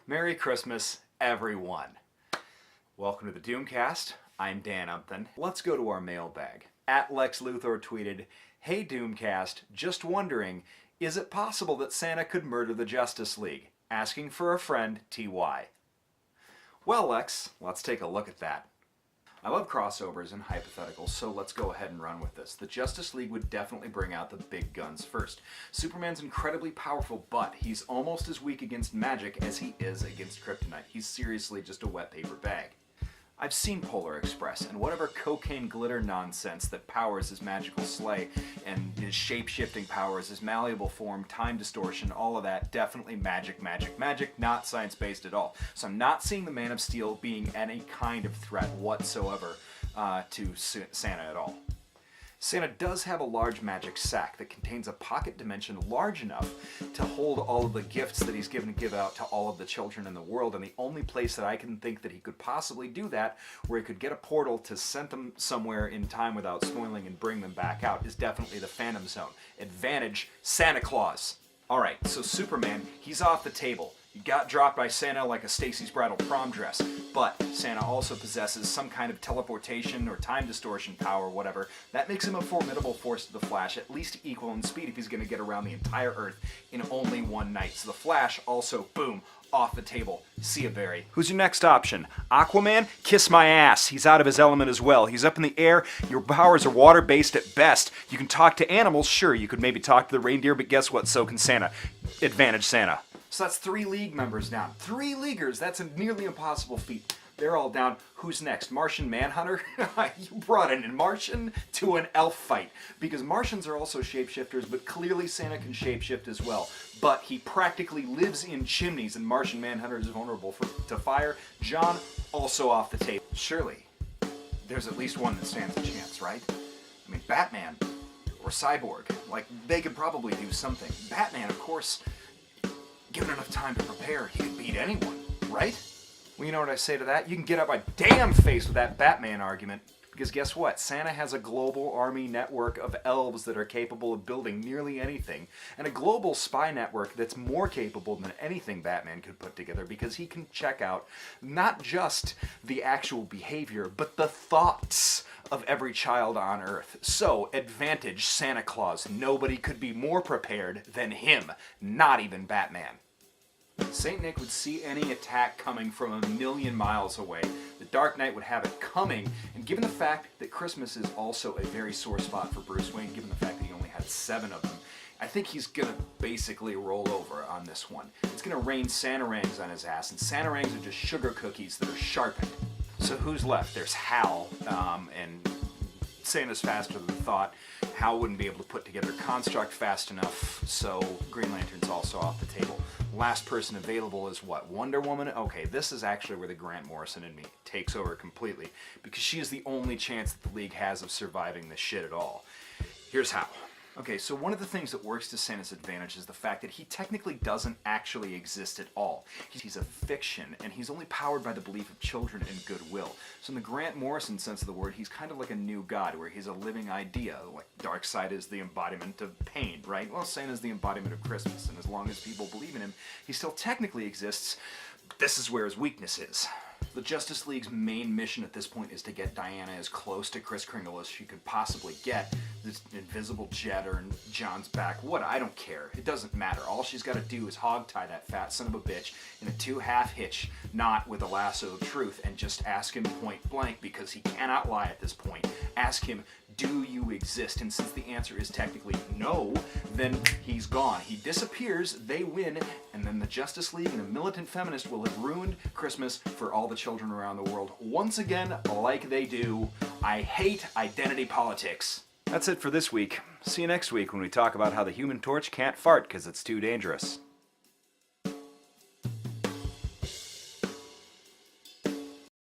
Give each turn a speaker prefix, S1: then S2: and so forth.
S1: Merry Christmas, everyone. Welcome to the Doomcast. I'm Dan Umpton. Let's go to our mailbag. At Lex Luthor tweeted, "Hey Doomcast, just wondering, is it possible that Santa could murder the Justice League? Asking for a friend, TY." Well, Lex, let's take a look at that. I love crossovers and hypotheticals, so let's go ahead and run with this. The Justice League would definitely bring out the big guns first. Superman's incredibly powerful, but he's almost as weak against magic as he is against kryptonite. He's seriously just a wet paper bag. I've seen Polar Express, and whatever cocaine glitter nonsense that powers his magical sleigh and his shape-shifting powers, his malleable form, time distortion, all of that, definitely magic, not science-based at all. So I'm not seeing the Man of Steel being any kind of threat whatsoever to Santa at all. Santa does have a large magic sack that contains a pocket dimension large enough to hold all of the gifts that he's given to give out to all of the children in the world, and the only place that I can think that he could possibly do that, where he could get a portal to send them somewhere in time without spoiling and bring them back out, is definitely the Phantom Zone. Advantage, Santa Claus. Alright, so Superman, he's off the table. He got dropped by Santa like a Stacy's bridal prom dress, but Santa also possesses some kind of teleportation or time distortion power, whatever. That makes him a formidable force to the Flash, at least equal in speed if he's going to get around the entire Earth in only one night. So the Flash also, boom, off the table. See ya, Barry. Who's your next option? Aquaman? Kiss my ass. He's out of his element as well. He's up in the air. Your powers are water-based at best. You can talk to animals. Sure, you could maybe talk to the reindeer, but guess what? So can Santa. Advantage Santa. So that's 3 League members down. 3 Leaguers! That's a nearly impossible feat. They're all down. Who's next? Martian Manhunter? You brought in a Martian to an elf fight. Because Martians are also shapeshifters, but clearly Santa can shapeshift as well. But he practically lives in chimneys, and Martian Manhunter is vulnerable to fire. John, also off the table. Surely, there's at least one that stands a chance, right? I mean, Batman or Cyborg. Like, they could probably do something. Batman, of course, given enough time to prepare, he could beat anyone, right? Well, you know what I say to that? You can get up my damn face with that Batman argument. Because guess what? Santa has a global army network of elves that are capable of building nearly anything. And a global spy network that's more capable than anything Batman could put together, because he can check out not just the actual behavior, but the thoughts of every child on Earth. So, advantage Santa Claus. Nobody could be more prepared than him. Not even Batman. Saint Nick would see any attack coming from a million miles away. The Dark Knight would have it coming, and given the fact that Christmas is also a very sore spot for Bruce Wayne, given the fact that he only had 7 of them, I think he's gonna basically roll over on this one. It's gonna rain Santarangs on his ass, and Santarangs are just sugar cookies that are sharpened. So who's left? There's Hal, and Santa's faster than thought. Hal wouldn't be able to put together Construct fast enough, so Green Lantern's also off the table. Last person available is what? Wonder Woman? Okay, this is actually where the Grant Morrison in me takes over completely, because she is the only chance that the League has of surviving this shit at all. Here's how. Okay, so one of the things that works to Santa's advantage is the fact that he technically doesn't actually exist at all. He's a fiction, and he's only powered by the belief of children and goodwill. So in the Grant Morrison sense of the word, he's kind of like a new god, where he's a living idea. Like Darkseid is the embodiment of pain, right? Well, Santa's the embodiment of Christmas, and as long as people believe in him, he still technically exists. This is where his weakness is. The Justice League's main mission at this point is to get Diana as close to Kris Kringle as she could possibly get. This invisible jet or John's back, what, I don't care. It doesn't matter. All she's got to do is hog-tie that fat son of a bitch in a 2-half hitch knot with a lasso of truth, and just ask him point blank, because he cannot lie at this point. Ask him, do you exist? And since the answer is technically no, then he's gone. He disappears, they win, and then the Justice League and a militant feminist will have ruined Christmas for all the children around the world once again, like they do. I hate identity politics. That's it for this week. See you next week when we talk about how the Human Torch can't fart because it's too dangerous.